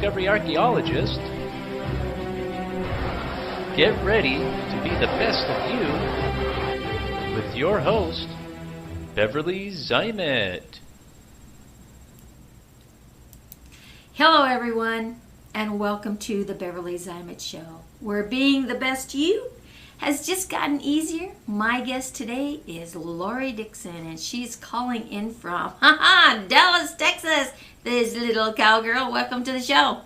Discovery archaeologist. Get ready to be the best of you with your host, Beverly Zymet. Hello everyone, and welcome to the Beverly Zymet Show, where being the best you has just gotten easier. My guest today is Lori Dixon, and she's calling in from Dallas, Texas. This little cowgirl. Welcome to the show.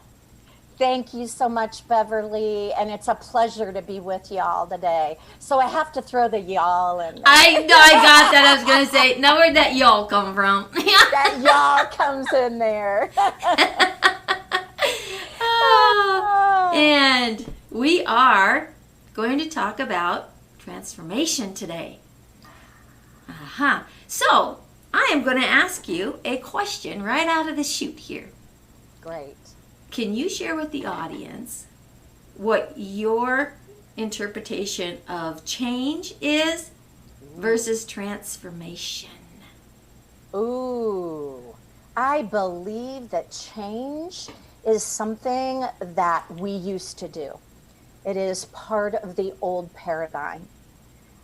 Thank you so much, Beverly, and it's a pleasure to be with y'all today. So I have to throw the y'all in there. I got that. I was going to say, now where'd that y'all come from? That y'all comes in there. And we are going to talk about transformation today. So I am going to ask you a question right out of the chute here. Great. Can you share with the audience what your interpretation of change is versus transformation? Ooh, I believe that change is something that we used to do. It is part of the old paradigm.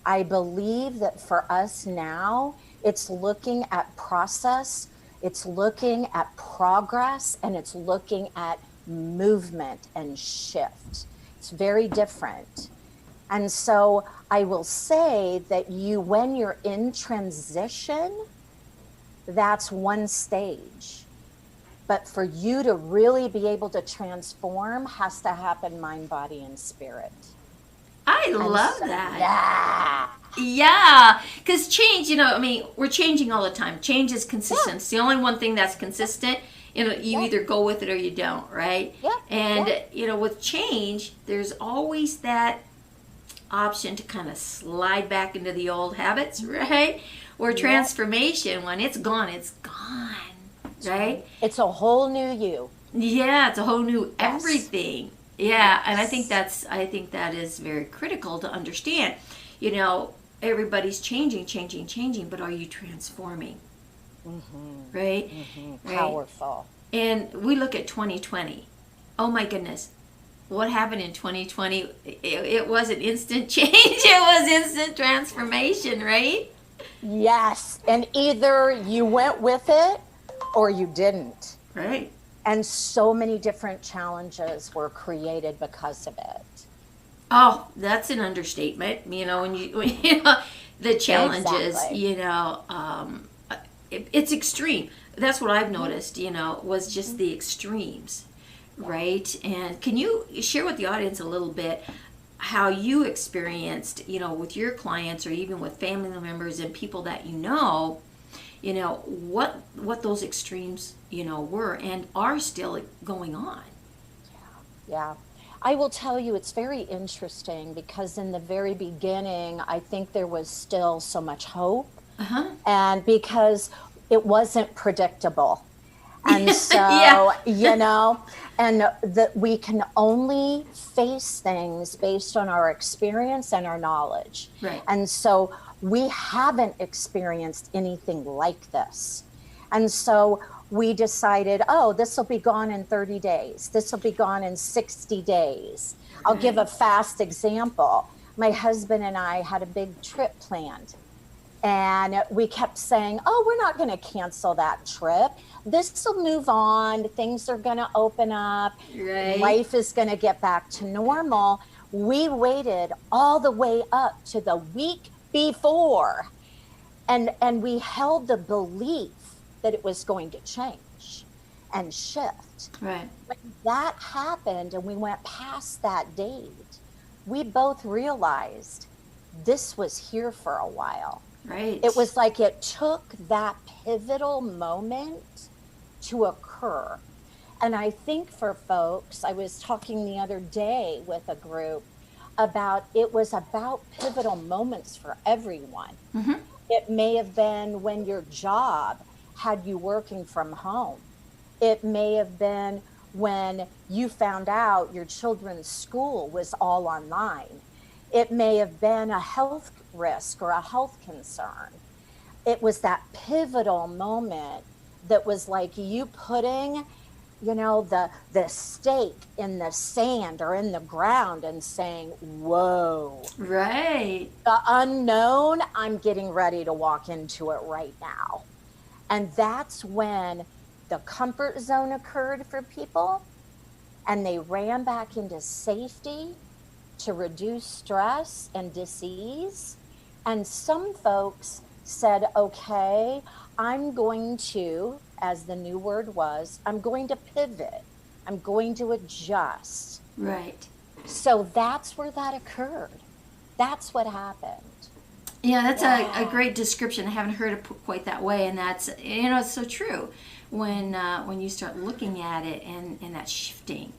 I believe that for us now, it's looking at process, it's looking at progress, and it's looking at movement and shift. It's very different. And so I will say that when you're in transition, that's one stage. But for you to really be able to transform has to happen mind, body, and spirit. I love that. Yeah, because change, we're changing all the time. Change is consistent. Yeah. It's the only one thing that's consistent. You either go with it or you don't, right? Yeah. And, with change, there's always that option to kind of slide back into the old habits, right? Or transformation, when it's gone, right? It's a whole new you. Yeah, it's a whole new everything. Yeah, and I think that is very critical to understand. Everybody's changing, but are you transforming? Mm-hmm. Right? Mm-hmm. Powerful. Right? And we look at 2020. Oh my goodness. What happened in 2020? It wasn't instant change. It was instant transformation, right? Yes. And either you went with it or you didn't. Right. And so many different challenges were created because of it. Oh, that's an understatement. The challenges, exactly. It's extreme. That's what I've noticed, was just the extremes, right? And can you share with the audience a little bit how you experienced, with your clients or even with family members and people that what those extremes, were and are still going on? Yeah. I will tell you, it's very interesting because in the very beginning, I think there was still so much hope. Uh-huh. And because it wasn't predictable. And so, and that we can only face things based on our experience and our knowledge. Right. And so we haven't experienced anything like this. And so we decided, this will be gone in 30 days. This will be gone in 60 days. Right. I'll give a fast example. My husband and I had a big trip planned. And we kept saying, we're not going to cancel that trip. This will move on. Things are going to open up. Right. Life is going to get back to normal. We waited all the way up to the week before. And we held the belief that it was going to change and shift. Right. When that happened and we went past that date, we both realized this was here for a while. Right. It was like it took that pivotal moment to occur. And I think for folks, I was talking the other day with a group about it was about pivotal moments for everyone. Mm-hmm. It may have been when your job had you working from home. It may have been when you found out your children's school was all online. It may have been a health risk or a health concern. It was that pivotal moment that was like you putting the stake in the sand or in the ground and saying, whoa, Right. the unknown, I'm getting ready to walk into it right now. And that's when the comfort zone occurred for people, and they ran back into safety to reduce stress and disease. And some folks said, okay, I'm going to, as the new word was, I'm going to pivot. I'm going to adjust. Right. So that's where that occurred. That's what happened. Yeah, that's a great description. I haven't heard it put quite that way, and that's, it's so true when you start looking at it and that shifting.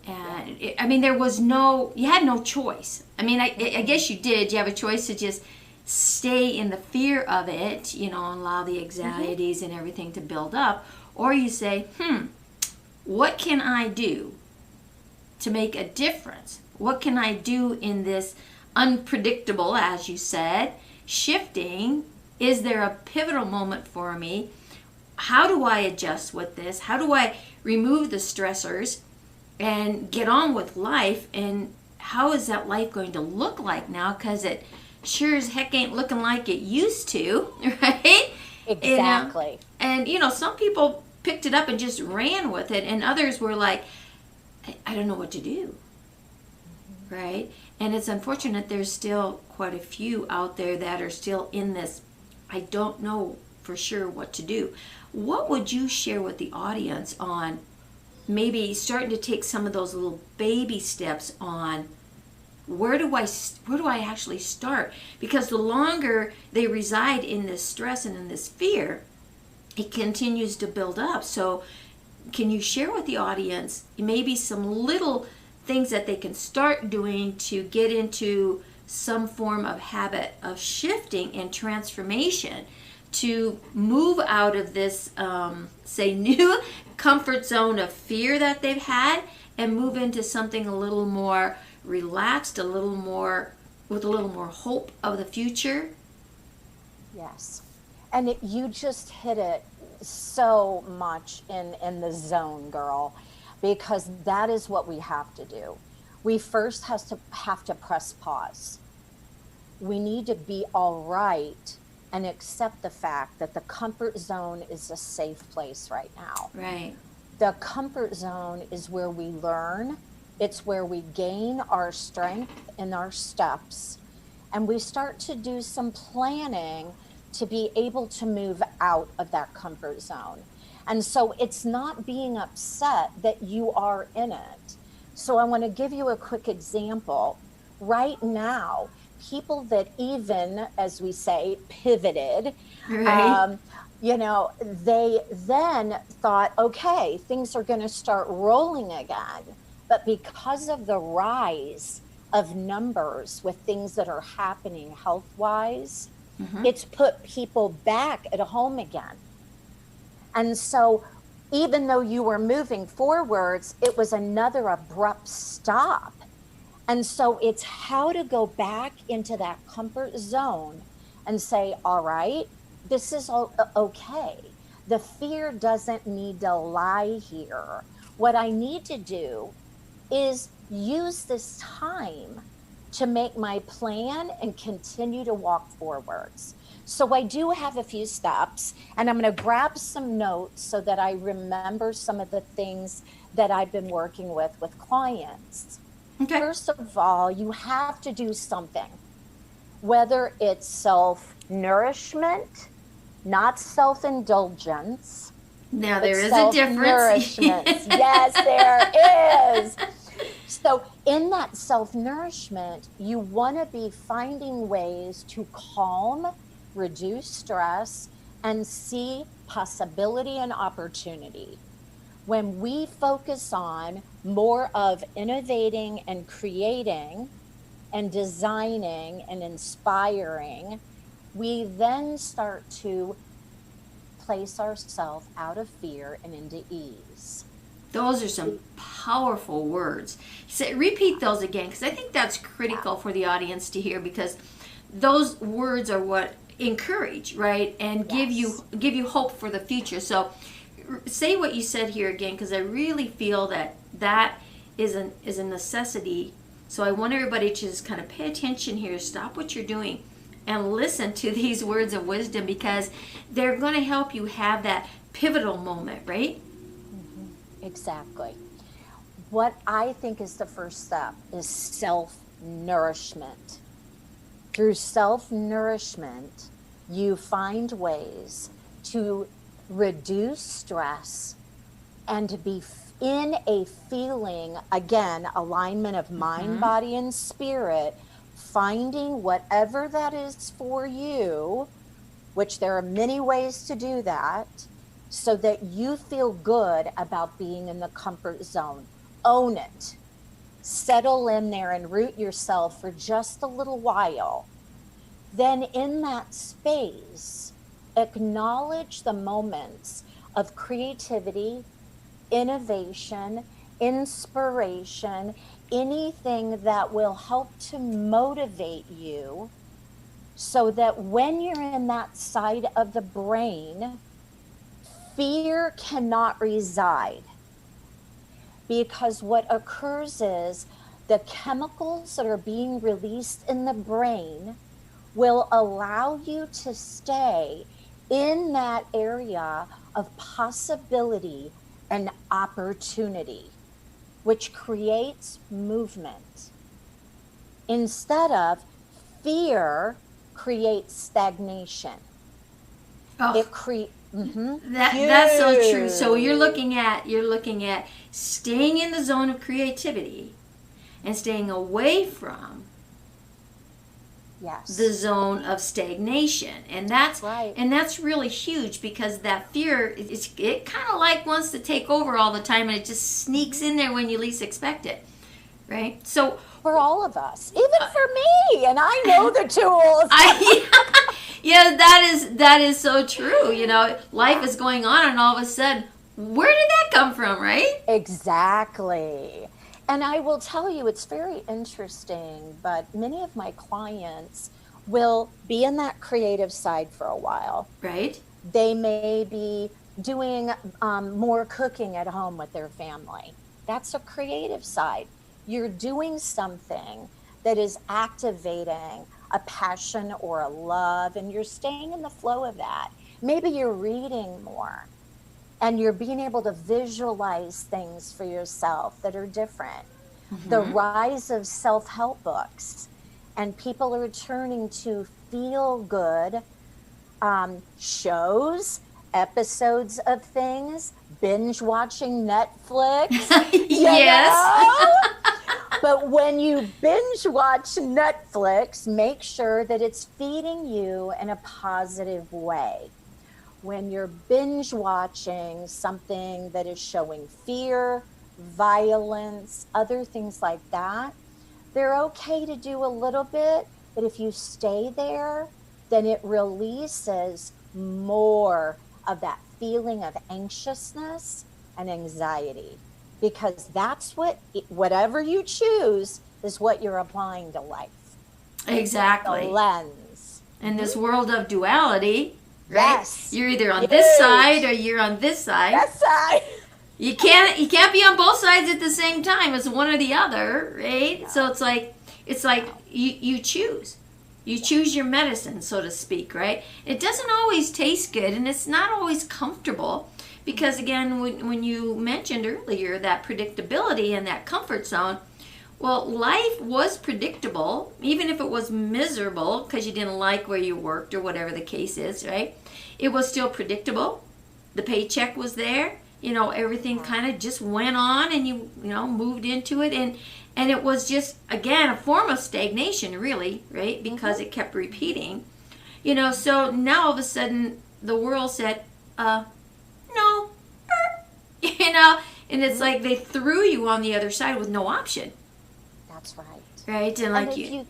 And you had no choice. I mean, I guess you did. You have a choice to just stay in the fear of it, and allow the anxieties and everything to build up, or you say, what can I do to make a difference? What can I do in this unpredictable, as you said, shifting? Is there a pivotal moment for me? How do I adjust with this? How do I remove the stressors and get on with life? And how is that life going to look like now? Because it sure as heck ain't looking like it used to, right? Exactly. And some people picked it up and just ran with it, and others were like, I don't know what to do, right? And it's unfortunate there's still quite a few out there that are still in this, I don't know for sure what to do. What would you share with the audience on maybe starting to take some of those little baby steps on where do I actually start? Because the longer they reside in this stress and in this fear, it continues to build up. So can you share with the audience maybe some little things that they can start doing to get into some form of habit of shifting and transformation to move out of this, say, new comfort zone of fear that they've had and move into something a little more relaxed, with a little more hope of the future? Yes. And you just hit it so much in the zone, girl, because that is what we have to do. We first have to press pause. We need to be all right and accept the fact that the comfort zone is a safe place right now. Right. The comfort zone is where we learn. It's where we gain our strength in our steps, and we start to do some planning to be able to move out of that comfort zone. And so it's not being upset that you are in it. So I want to give you a quick example. Right now, people that even, as we say, pivoted, right. They then thought, okay, things are going to start rolling again. But because of the rise of numbers with things that are happening health-wise, it's put people back at home again. And so even though you were moving forwards, it was another abrupt stop. And so it's how to go back into that comfort zone and say, all right, this is okay. The fear doesn't need to lie here. What I need to do is use this time to make my plan and continue to walk forwards. So I do have a few steps, and I'm going to grab some notes so that I remember some of the things that I've been working with clients. Okay. First of all, you have to do something, whether it's self-nourishment, not self-indulgence. Now there is a difference. Yes, there is. So in that self-nourishment, you want to be finding ways to calm, reduce stress, and see possibility and opportunity. When we focus on more of innovating and creating and designing and inspiring, we then start to place ourselves out of fear and into ease. Those are some powerful words. So repeat those again, because I think that's critical for the audience to hear, because those words are what encourage, right, and give you hope for the future. So say what you said here again, because I really feel that is a necessity. So I want everybody to just kind of pay attention here, stop what you're doing, and listen to these words of wisdom, because they're going to help you have that pivotal moment, right? Exactly. What I think is the first step is self-nourishment. Through self-nourishment, you find ways to reduce stress and to be in a feeling, again, alignment of mind, body, and spirit, finding whatever that is for you, which there are many ways to do that, so that you feel good about being in the comfort zone. Own it. Settle in there and root yourself for just a little while. Then in that space, acknowledge the moments of creativity, innovation, inspiration, anything that will help to motivate you, so that when you're in that side of the brain, fear cannot reside. Because what occurs is the chemicals that are being released in the brain will allow you to stay in that area of possibility and opportunity, which creates movement. Instead of fear creates stagnation. Oh. It creates That's so true. So you're looking at staying in the zone of creativity and staying away from the zone of stagnation, and that's right. And that's really huge, because that fear, it kind of like wants to take over all the time, and it just sneaks in there when you least expect it, right? So for all of us, even for me, and I know the tools. Yeah, that is so true. You know, life is going on, and all of a sudden, where did that come from, right? Exactly. And I will tell you, it's very interesting, but many of my clients will be in that creative side for a while. Right. They may be doing more cooking at home with their family. That's a creative side. You're doing something that is activating a passion or a love, and you're staying in the flow of that. Maybe you're reading more, and you're being able to visualize things for yourself that are different. The rise of self-help books, and people are turning to feel good shows, episodes of things, binge watching Netflix. Yes. But when you binge watch Netflix, make sure that it's feeding you in a positive way. When you're binge watching something that is showing fear, violence, other things like that, they're okay to do a little bit, but if you stay there, then it releases more of that feeling of anxiousness and anxiety, because that's whatever you choose is what you're applying to life. Exactly. The lens. In this world of duality, right? Yes. You're either on this side or you're on this side. That side. You can't be on both sides at the same time. It's one or the other, right? No. So it's like you choose. You choose your medicine, so to speak, right? It doesn't always taste good, and it's not always comfortable, because again, when you mentioned earlier that predictability and that comfort zone, well, life was predictable, even if it was miserable because you didn't like where you worked or whatever the case is, right? It was still predictable. The paycheck was there. You know, everything kind of just went on, and you moved into it, and it was just, again, a form of stagnation, really, right? Because it kept repeating. So now all of a sudden the world said, no. And it's like they threw you on the other side with no option. That's right. Right? And like you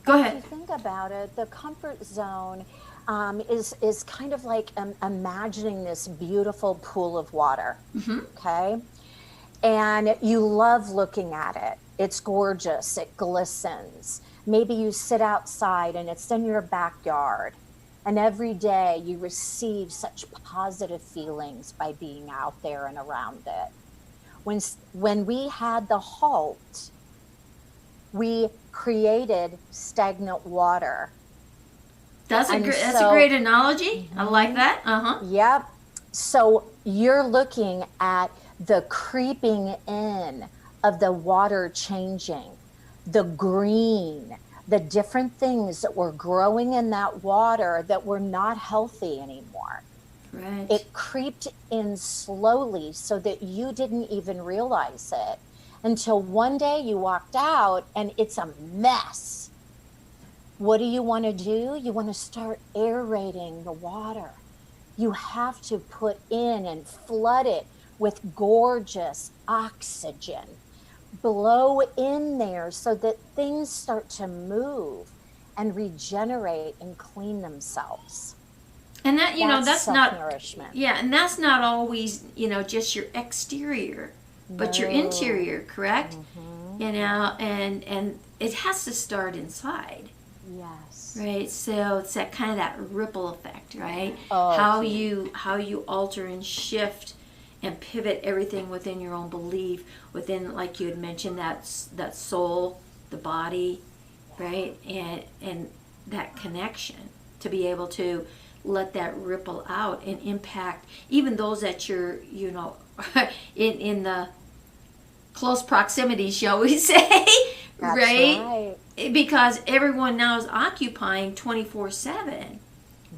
go ahead. If you think about it, the comfort zone is kind of like imagining this beautiful pool of water, okay? And you love looking at it. It's gorgeous. It glistens. Maybe you sit outside and it's in your backyard. And every day you receive such positive feelings by being out there and around it. When we had the halt, we created stagnant water. That's a great analogy. I like that. Yep. So you're looking at the creeping in of the water changing, the green, the different things that were growing in that water that were not healthy anymore. Right. It creeped in slowly so that you didn't even realize it until one day you walked out and it's a mess. What do you want to do? You want to start aerating the water. You have to put in and flood it with gorgeous oxygen. Blow in there so that things start to move and regenerate and clean themselves. And that, that's not, yeah, and that's not always, just your exterior, but your interior, correct? And it has to start inside. Yes. Right. So it's that kind of that ripple effect, right? Oh, how you alter and shift and pivot everything within your own belief, within, like you had mentioned, that soul, the body, right? And that connection to be able to let that ripple out and impact even those that you're, in the close proximity, shall we say, That's right? Because everyone now is occupying 24/7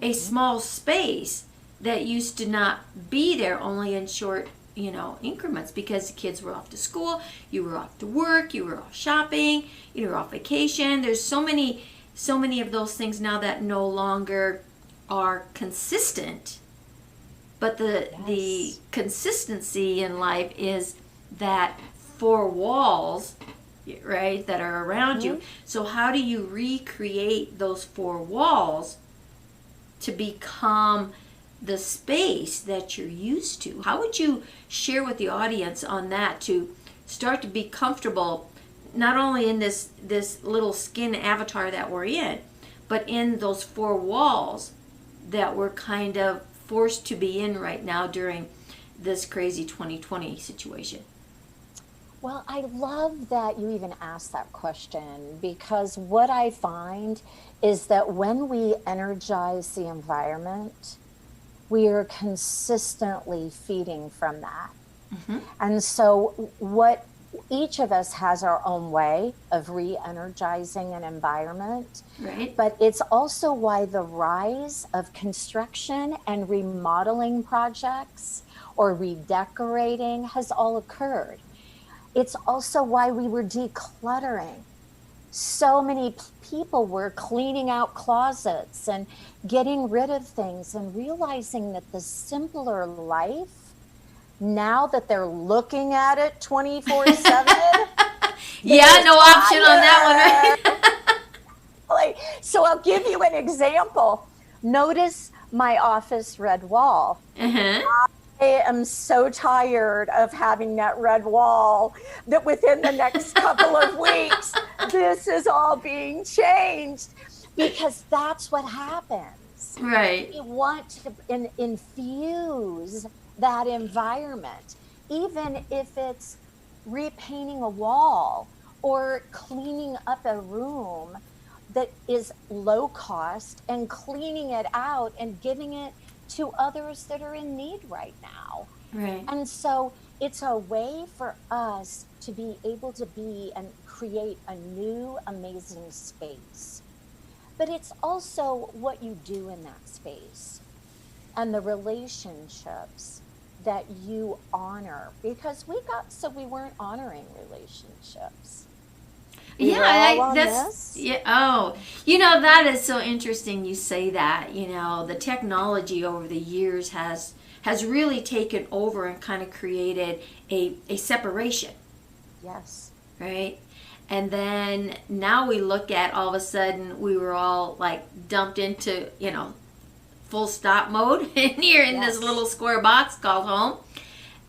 a small space that used to not be there, only in short, increments, because the kids were off to school, you were off to work, you were off shopping, you were off vacation. There's so many of those things now that no longer are consistent. But the consistency in life is that four walls, right, that are around you. So how do you recreate those four walls to become the space that you're used to? How would you share with the audience on that to start to be comfortable, not only in this little skin avatar that we're in, but in those four walls that we're kind of forced to be in right now during this crazy 2020 situation? Well, I love that you even asked that question, because what I find is that when we energize the environment, we are consistently feeding from that. And so what each of us has our own way of re-energizing an environment. Right. But it's also why the rise of construction and remodeling projects or redecorating has all occurred. It's also why we were decluttering. So many people were cleaning out closets and getting rid of things and realizing that the simpler life, now that they're looking at it 24/7. Yeah, no option on that one, right? So I'll give you an example. Notice my office red wall. I am so tired of having that red wall that within the next couple of weeks, this is all being changed, because that's what happens. Right. We want to infuse that environment, even if it's repainting a wall or cleaning up a room that is low cost and cleaning it out and giving it to others that are in need right now. Right. And so it's a way for us to be able to be and create a new amazing space. But it's also what you do in that space and the relationships that you honor, because we weren't honoring relationships. Yeah, that's yeah. Oh, that is so interesting. You say that. The technology over the years has really taken over and kind of created a separation. Yes. Right. And then now we look at, all of a sudden we were all like dumped into full stop mode here in this little square box called home.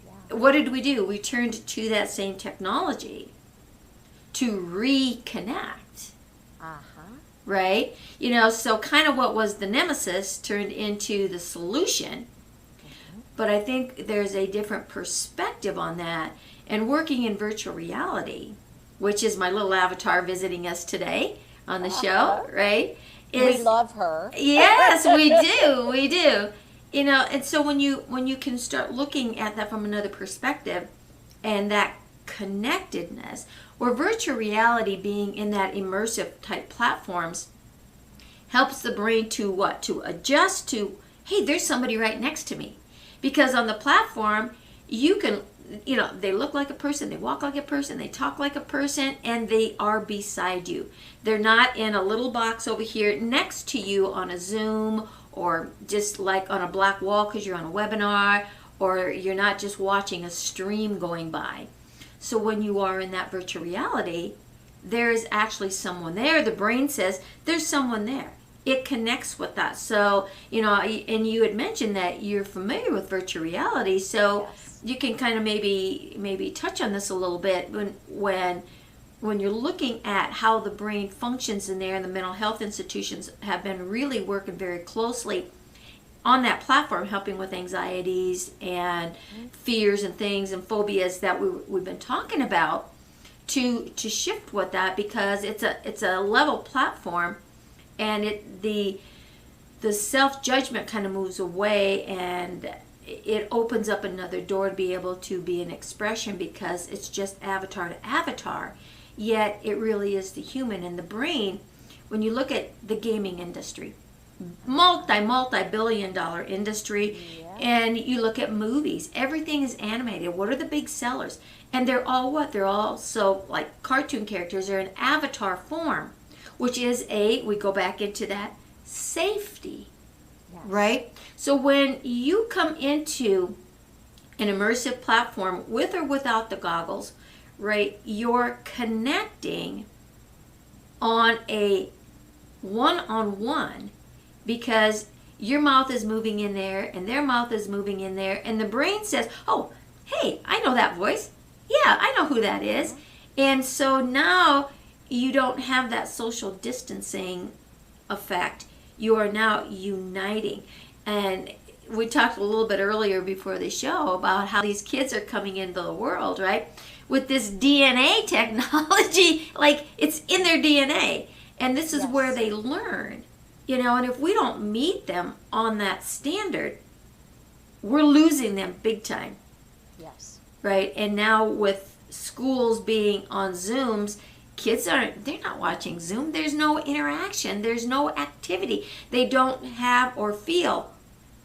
Yeah. What did we do? We turned to that same technology to reconnect. right? You know, so kind of what was the nemesis turned into the solution. But I think there's a different perspective on that. And working in virtual reality, which is my little avatar visiting us today on the show, right? We love her. Yes, we do. We do. You know, and so when you can start looking at that from another perspective and that connectedness, or virtual reality being in that immersive type platforms helps the brain to what? To adjust to, hey, there's somebody right next to me. Because on the platform, you can, you know, they look like a person, they walk like a person, they talk like a person, and they are beside you. They're not in a little box over here next to you on a Zoom, or just like on a black wall because you're on a webinar, or you're not just watching a stream going by. So when you are in that virtual reality, there is actually someone there. The brain says, there's someone there. It connects with that. So, you know, and you had mentioned that you're familiar with virtual reality, so Yes. you can kind of maybe touch on this a little bit when you're looking at how the brain functions in there, and the mental health institutions have been really working very closely on that platform, helping with anxieties and fears and things and phobias that we've been talking about, to shift with that, because it's a level platform, and the self-judgment kind of moves away, and it opens up another door to be able to be an expression, because it's just avatar to avatar, yet it really is the human. And the brain, when you look at the gaming industry, multi-billion dollar industry, and you look at movies, everything is animated. What are the big sellers? And they're all what? They're all so like cartoon characters. They're in avatar form, which is we go back into that safety, Yes. right? So when you come into an immersive platform with or without the goggles, right, you're connecting on a one-on-one, because your mouth is moving in there and their mouth is moving in there, and the brain says, oh, hey, I know that voice. Yeah, I know who that is. And so now you don't have that social distancing effect. You are now uniting. And we talked a little bit earlier before the show about how these kids are coming into the world, right? With this DNA technology, like it's in their DNA. And this is Yes. where they learn, you know, and if we don't meet them on that standard, we're losing them big time, Yes. right? And now with schools being on Zooms, they're not watching Zoom. There's no interaction. There's no activity. They don't have or feel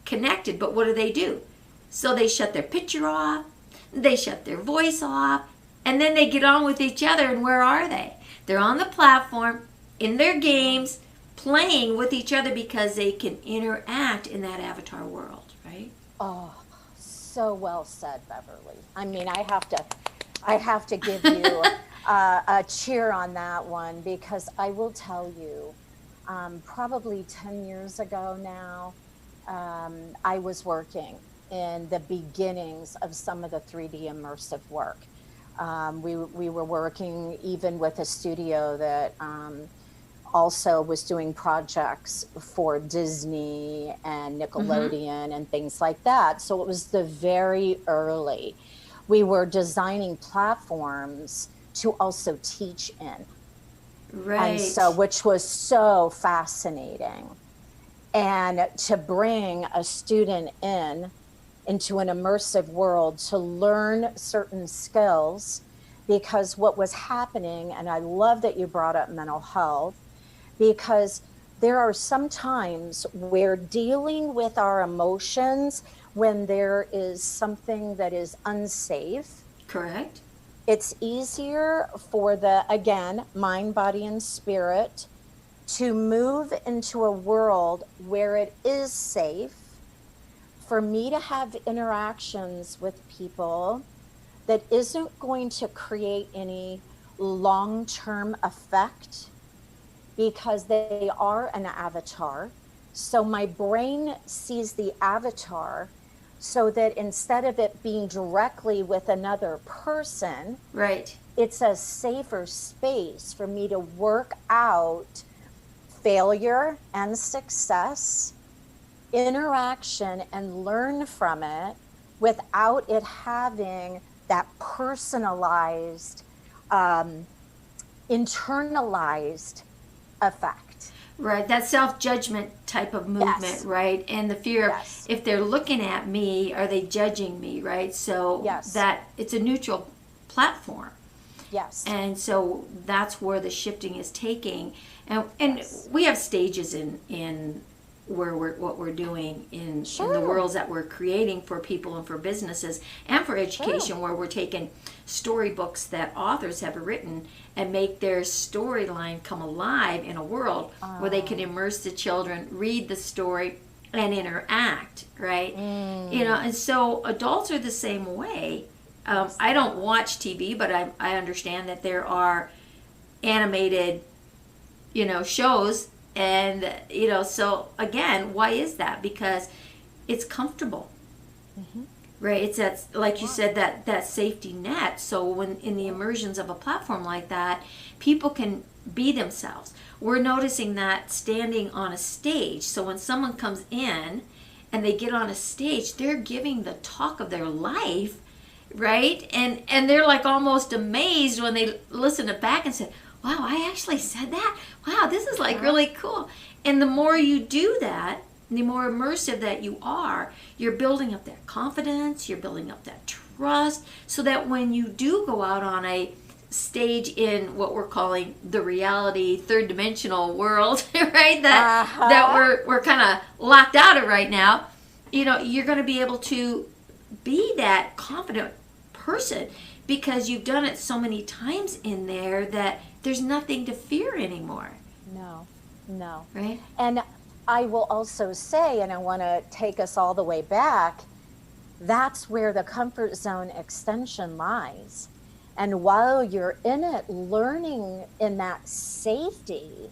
connected. But what do? So they shut their picture off. They shut their voice off. And then they get on with each other. And where are they? They're on the platform, in their games, playing with each other, because they can interact in that avatar world, right? Oh, so well said, Beverly. I mean, I have to give you a cheer on that one, because I will tell you, probably 10 years ago now, I was working in the beginnings of some of the 3D immersive work. We were working even with a studio that also was doing projects for Disney and Nickelodeon and things like that. So it was the very early. We were designing platforms to also teach in. Right. And so, which was so fascinating. And to bring a student into an immersive world to learn certain skills, because what was happening, and I love that you brought up mental health, because there are some times where dealing with our emotions, when there is something that is unsafe, Correct. it's easier for the, again, mind, body, and spirit to move into a world where it is safe for me to have interactions with people that isn't going to create any long-term effect, because they are an avatar. So my brain sees the avatar, so that instead of it being directly with another person, Right. it's a safer space for me to work out failure and success, interaction, and learn from it without it having that personalized, internalized effect. Right, that self-judgment type of movement, Yes. right? And the fear of, Yes. if they're looking at me, are they judging me, right? So Yes. that it's a neutral platform. Yes. And so that's where the shifting is taking. And Yes. we have stages in where what we're doing in the Sure. worlds that we're creating for people and for businesses and for education, Sure. where we're taking storybooks that authors have written and make their storyline come alive in a world where they can immerse the children, read the story, and interact, right? You know, and so adults are the same way. I don't watch TV, but I understand that there are animated, you know, shows. And, you know, so again, why is that? Because it's comfortable, right? It's that, like you said, that safety net. So when in the immersions of a platform like that, people can be themselves. We're noticing that standing on a stage. So when someone comes in and they get on a stage, they're giving the talk of their life, right? And they're like almost amazed when they listen to back and say, wow, I actually said that? Wow, this is like really cool. And the more you do that, the more immersive that you are, you're building up that confidence, you're building up that trust, so that when you do go out on a stage in what we're calling the reality third dimensional world, right? That we're kind of locked out of right now, you know, you're going to be able to be that confident person because you've done it so many times in there that there's nothing to fear anymore. No. Right? And I will also say, and I want to take us all the way back, that's where the comfort zone extension lies. And while you're in it, learning in that safety,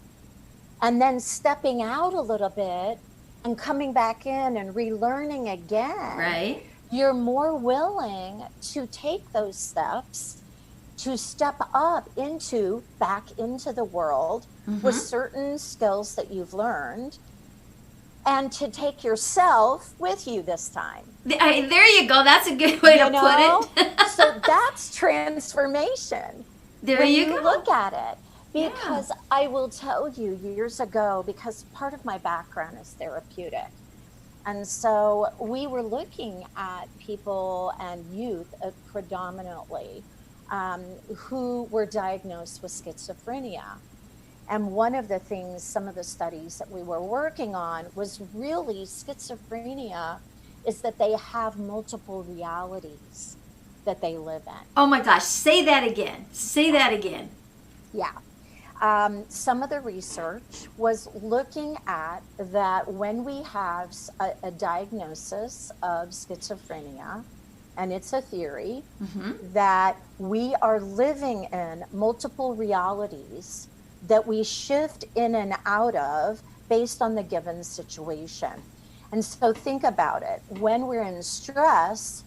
and then stepping out a little bit and coming back in and relearning again, Right? you're more willing to take those steps to step up back into the world with certain skills that you've learned, and to take yourself with you this time. There you go. That's a good way to put it. So that's transformation. There when you go. Look at it. Because I will tell you, years ago, because part of my background is therapeutic. And so we were looking at people and youth predominantly who were diagnosed with schizophrenia. And one of the things, some of the studies that we were working on was really schizophrenia is that they have multiple realities that they live in. Oh my gosh, say that again. Say that again. Yeah. Some of the research was looking at that when we have a diagnosis of schizophrenia, and it's a theory, that we are living in multiple realities that we shift in and out of based on the given situation. And so think about it. When we're in stress,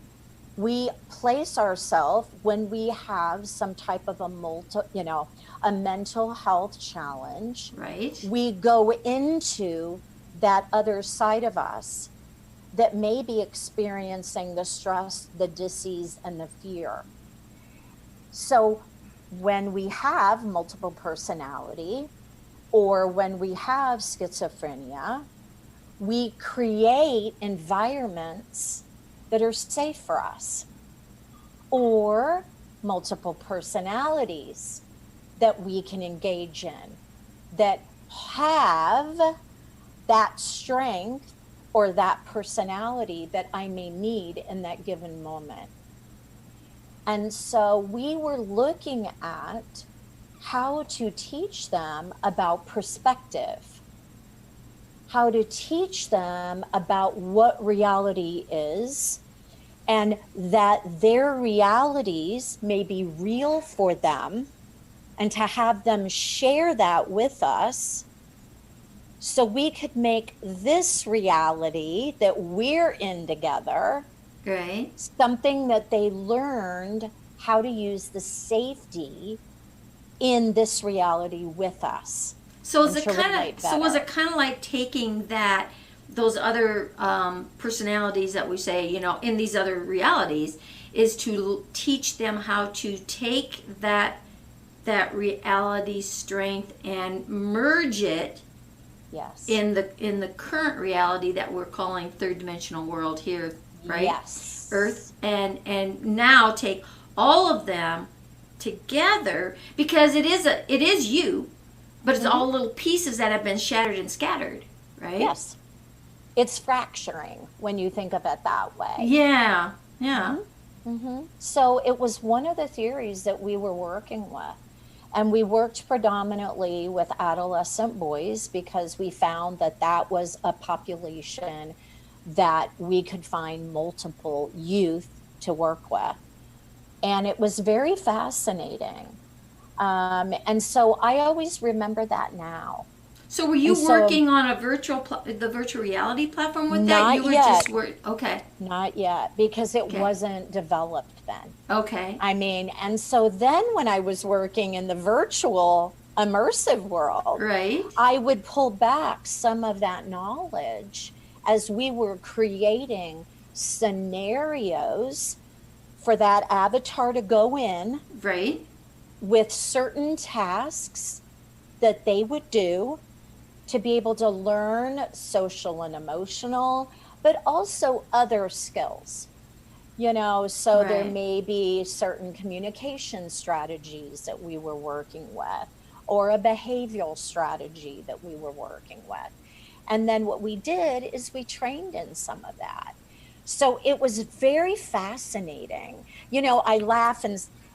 we place ourselves when we have some type of a mental health challenge. Right. We go into that other side of us that may be experiencing the stress, the disease, and the fear. So when we have multiple personality, or when we have schizophrenia, we create environments that are safe for us, or multiple personalities that we can engage in that have that strength or that personality that I may need in that given moment. And so we were looking at how to teach them about perspective, how to teach them about what reality is, and that their realities may be real for them, and to have them share that with us so we could make this reality that we're in together Right. something that they learned how to use the safety in this reality with us. So is and it to kind relate of so was better. it kind of like taking that those other personalities that we say, in these other realities, is to teach them how to take that reality strength and merge it Yes. in the current reality that we're calling third dimensional world here, right? Yes. Earth, and now take all of them together, because it is you, but it's all little pieces that have been shattered and scattered, right? Yes. It's fracturing when you think of it that way. Yeah. Yeah. So it was one of the theories that we were working with. And we worked predominantly with adolescent boys because we found that that was a population that we could find multiple youth to work with. And it was very fascinating. And so I always remember that now. So were you And so, working on a the virtual reality platform with that? not You were yet. okay. Not yet, because it Okay. wasn't developed then. Okay. I mean, and so then when I was working in the virtual immersive world, Right. I would pull back some of that knowledge as we were creating scenarios for that avatar to go in Right. with certain tasks that they would do to be able to learn social and emotional, but also other skills. So there Right. may be certain communication strategies that we were working with, or a behavioral strategy that we were working with. And then what we did is we trained in some of that. So it was very fascinating. I laugh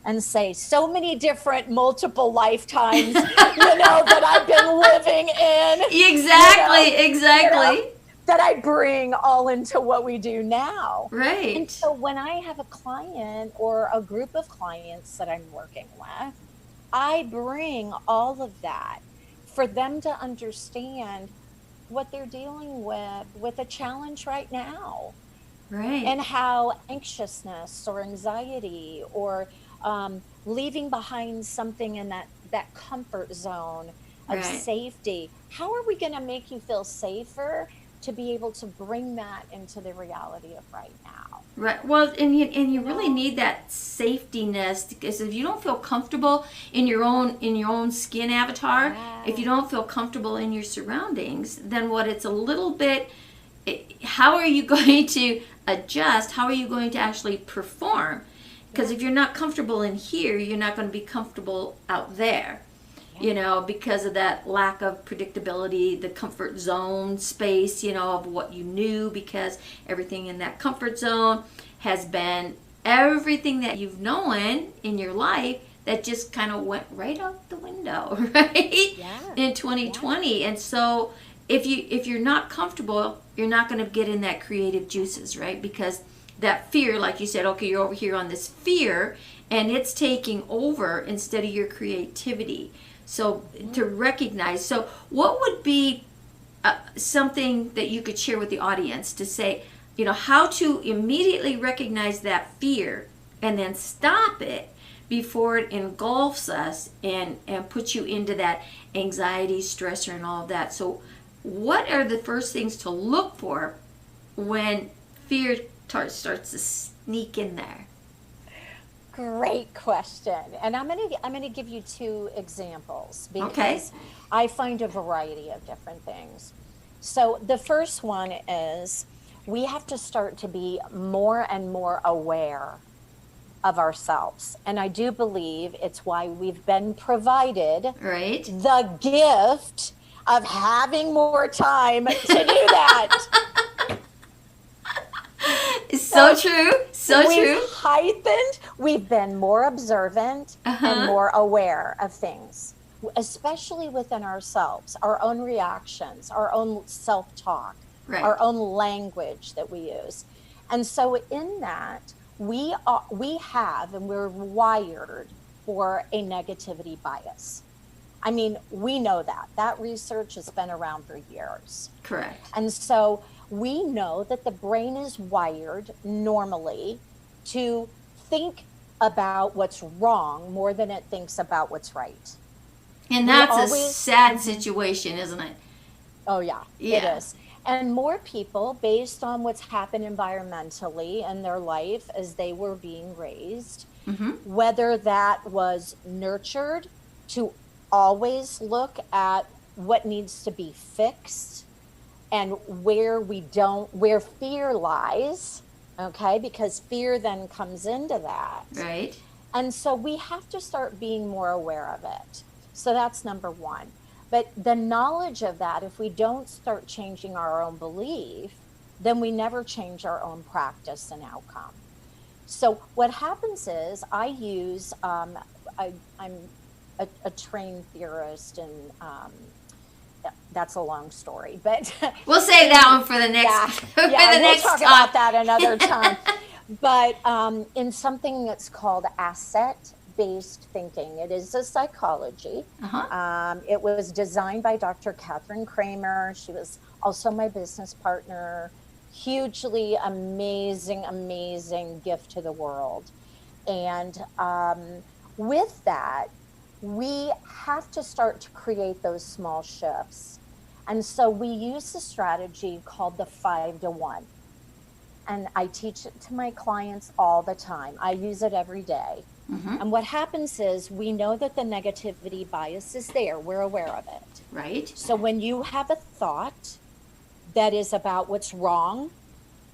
and say so many different multiple lifetimes, that I've been living in. Exactly. You Exactly. know, that I bring all into what we do now. Right. And so when I have a client or a group of clients that I'm working with, I bring all of that for them to understand what they're dealing with a challenge right now, Right. and how anxiousness or anxiety or leaving behind something in that comfort zone of Right. safety, how are we going to make you feel safer to be able to bring that into the reality of right now? Right. Well, and you really need that safety nest, because if you don't feel comfortable in your own skin avatar, if you don't feel comfortable in your surroundings, then it's a little bit. How are you going to adjust? How are you going to actually perform? Because if you're not comfortable in here, you're not going to be comfortable out there. Because of that lack of predictability, the comfort zone space, of what you knew, because everything in that comfort zone has been everything that you've known in your life that just kind of went right out the window, right? Yeah. In 2020. And so if you're not comfortable, you're not going to get in that creative juices, right? Because that fear, like you said, okay, you're over here on this fear, and it's taking over instead of your creativity. So to recognize, so what would be something that you could share with the audience to say, how to immediately recognize that fear and then stop it before it engulfs us and puts you into that anxiety, stressor, and all of that. So what are the first things to look for when fear starts to sneak in there? Great question. And I'm gonna give you two examples because Okay. I find a variety of different things. So the first one is we have to start to be more and more aware of ourselves. And I do believe it's why we've been provided Right. the gift of having more time to do that. So true. So we've true. heightened, we've been more observant and more aware of things, especially within ourselves, our own reactions, our own self-talk, Right. our own language that we use. And so in that, we have, and we're wired for a negativity bias. I mean, we know that research has been around for years. Correct. And so we know that the brain is wired normally to think about what's wrong more than it thinks about what's right. And that's a sad situation, isn't it? Oh, yeah, it is. And more people, based on what's happened environmentally in their life as they were being raised, whether that was nurtured to always look at what needs to be fixed and where fear lies, okay, because fear then comes into that. Right. And so we have to start being more aware of it. So that's number one. But the knowledge of that, if we don't start changing our own belief, then we never change our own practice and outcome. So what happens is I use, I'm a trained theorist, and that's a long story, but we'll save that one for the next. We'll talk about that another time. But in something that's called asset-based thinking, it is a psychology. It was designed by Dr. Catherine Kramer. She was also my business partner. Hugely amazing gift to the world. And with that, we have to start to create those small shifts. And so we use the strategy called the 5 to 1. And I teach it to my clients all the time. I use it every day. And what happens is we know that the negativity bias is there. We're aware of it. Right. So when you have a thought that is about what's wrong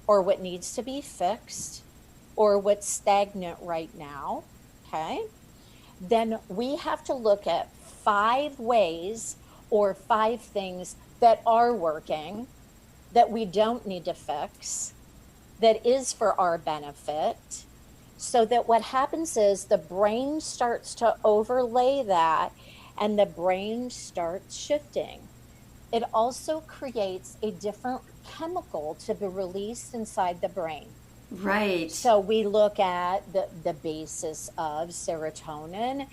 or what needs to be fixed or what's stagnant right now, okay, then we have to look at 5 ways or 5 things that are working that we don't need to fix, that is for our benefit, so that what happens is the brain starts to overlay that and the brain starts shifting. It also creates a different chemical to be released inside the brain. Right. So we look at the basis of serotonin,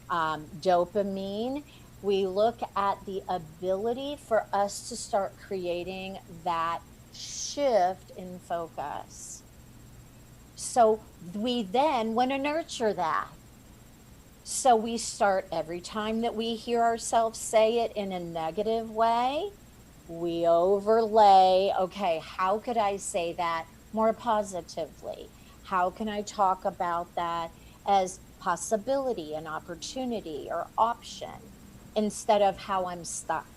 dopamine. We look at the ability for us to start creating that shift in focus. So we then want to nurture that. So we start every time that we hear ourselves say it in a negative way, we overlay, okay, how could I say that more positively? How can I talk about that as possibility and opportunity or option instead of how I'm stuck?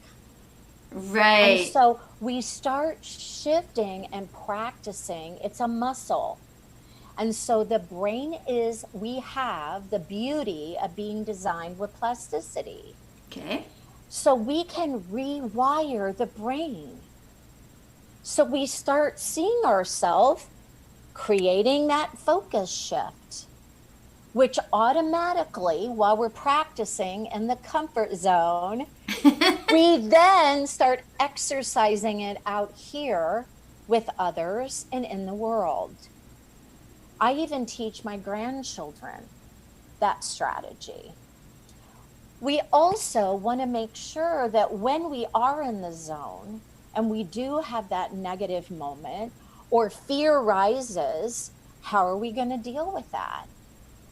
Right. And so we start shifting and practicing. It's a muscle. And so the brain we have the beauty of being designed with plasticity. Okay. So we can rewire the brain. So we start seeing ourselves creating that focus shift, which automatically, while we're practicing in the comfort zone, we then start exercising it out here with others and in the world. I even teach my grandchildren that strategy. We also want to make sure that when we are in the zone and we do have that negative moment or fear rises, how are we going to deal with that?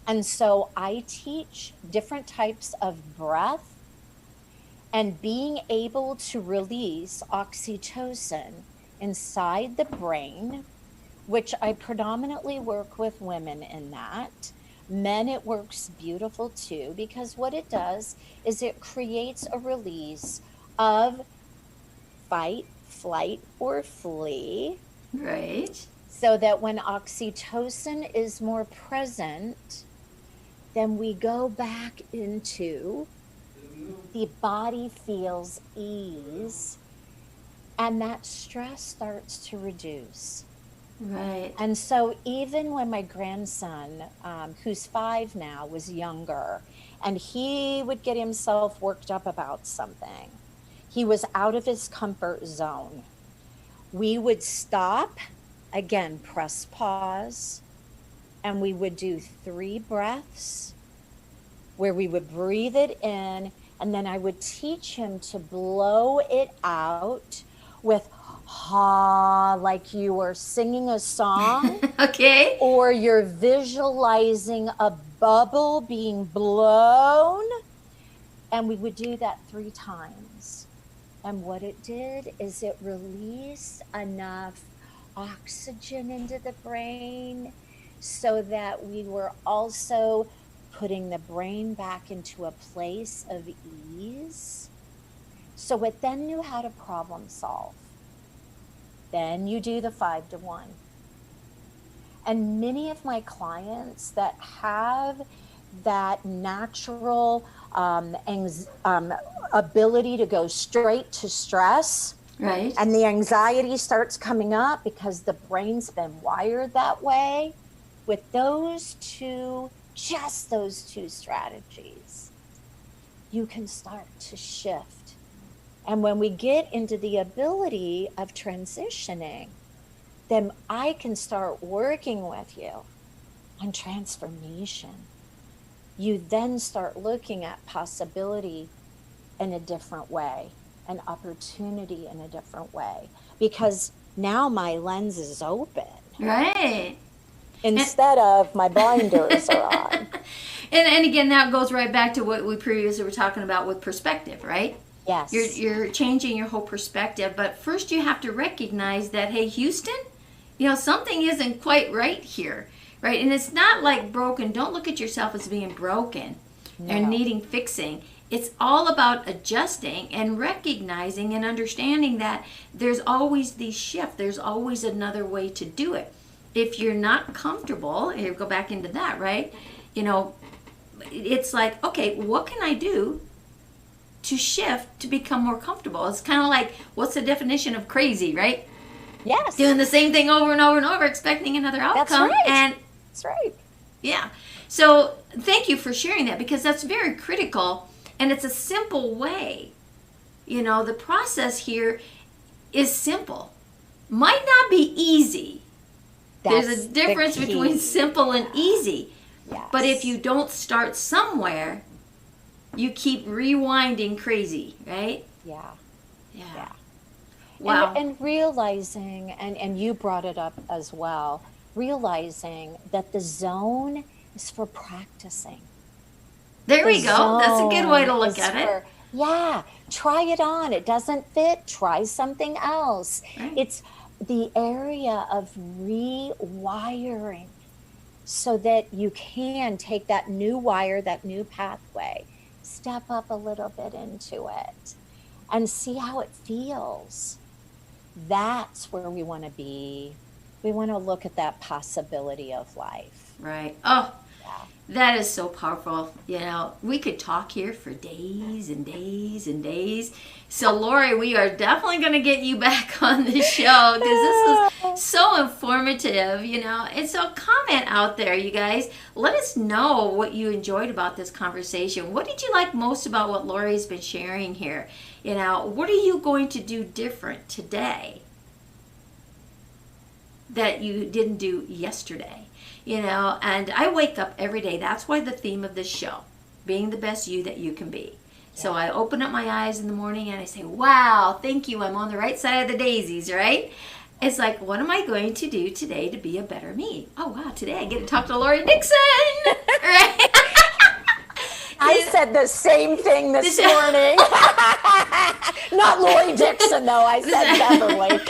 And so I teach different types of breath and being able to release oxytocin inside the brain, which I predominantly work with women in that. Men, it works beautiful too, because what it does is it creates a release of fight, flight, or flee. Right. So that when oxytocin is more present, then we go back into the body feels ease and that stress starts to reduce. Right. And so even when my grandson, who's 5 now, was younger, and he would get himself worked up about something, he was out of his comfort zone. We would stop, again, press pause, and we would do 3 breaths where we would breathe it in, and then I would teach him to blow it out with ha, like you were singing a song. Okay. Or you're visualizing a bubble being blown. And we would do that 3 times. And what it did is it released enough oxygen into the brain so that we were also putting the brain back into a place of ease. So it then knew how to problem solve. Then you do the 5 to 1. And many of my clients that have that natural ability to go straight to stress, Right. and the anxiety starts coming up because the brain's been wired that way, with those two, just those 2 strategies, you can start to shift. And when we get into the ability of transitioning, then I can start working with you on transformation. You then start looking at possibility in a different way, an opportunity in a different way, because now my lens is open. Right. Instead of my blinders are on. And again, that goes right back to what we previously were talking about with perspective, right? Yes. You're changing your whole perspective, but first you have to recognize that, hey, Houston, something isn't quite right here, right? And it's not like broken. Don't look at yourself as being broken and needing fixing. It's all about adjusting and recognizing and understanding that there's always these shifts. There's always another way to do it. If you're not comfortable, you go back into that, right? It's like, okay, what can I do to shift to become more comfortable? It's kind of like, what's the definition of crazy, right? Yes. Doing the same thing over and over and over, expecting another outcome. That's right. And that's right. Yeah. So thank you for sharing that, because that's very critical, and it's a simple way. The process here is simple. Might not be easy. That's There's a difference the key. between simple and easy. Yes. But if you don't start somewhere, you keep rewinding crazy, right? Yeah. Yeah. Wow. And realizing, and you brought it up as well, realizing that the zone is for practicing. There we go. That's a good way to look zone at it. is yeah. Try it on. It doesn't fit. Try something else. Right. It's the area of rewiring so that you can take that new wire, that new pathway, step up a little bit into it and see how it feels. That's where we want to be. We want to look at that possibility of life. Right. Oh, Yeah. that is so powerful. We could talk here for days and days and days. So, Lori, we are definitely going to get you back on the show, because this is so informative, And so comment out there, you guys. Let us know what you enjoyed about this conversation. What did you like most about what Lori's been sharing here? What are you going to do different today that you didn't do yesterday? And I wake up every day. That's why the theme of this show, being the best you that you can be. So I open up my eyes in the morning and I say, wow, thank you. I'm on the right side of the daisies, right? It's like, what am I going to do today to be a better me? Oh, wow, today I get to talk to Lori Dixon, right? I said the same thing this morning. Not Lori Dixon, though. I said Beverly.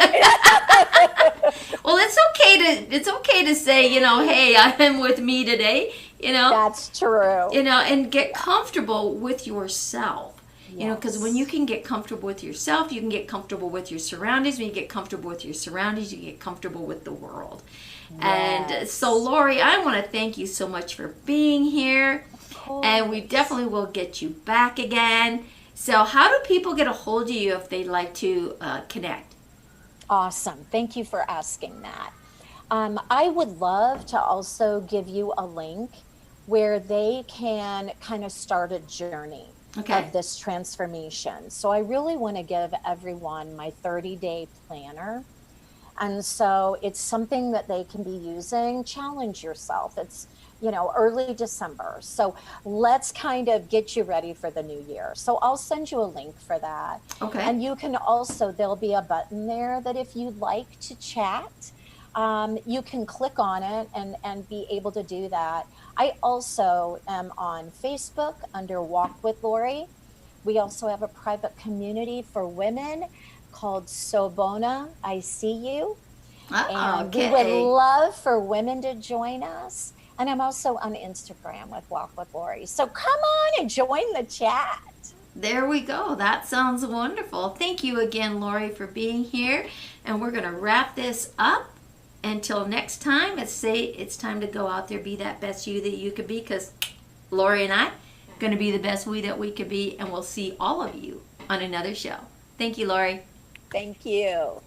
Well, it's okay to say, hey, I'm with me today, That's true. And get comfortable with yourself. Because Yes. when you can get comfortable with yourself, you can get comfortable with your surroundings. When you get comfortable with your surroundings, you get comfortable with the world. And Yes. so, Lori, I want to thank you so much for being here. And we definitely will get you back again. So how do people get a hold of you if they'd like to connect? Awesome. Thank you for asking that. I would love to also give you a link where they can kind of start a journey of this transformation. So I really want to give everyone my 30-day planner. And so it's something that they can be using. Challenge yourself. It's early December. So let's kind of get you ready for the new year. So I'll send you a link for that. Okay. And you can also, there'll be a button there that if you'd like to chat, you can click on it and be able to do that. I also am on Facebook under Walk with Lori. We also have a private community for women called Sobona, I See You. Oh, And we would okay. love for women to join us. And I'm also on Instagram with Walk with Lori. So come on and join the chat. There we go. That sounds wonderful. Thank you again, Lori, for being here. And we're going to wrap this up. Until next time, it's time to go out there, be that best you that you could be, because Lori and I are going to be the best we that we could be, and we'll see all of you on another show. Thank you, Lori. Thank you.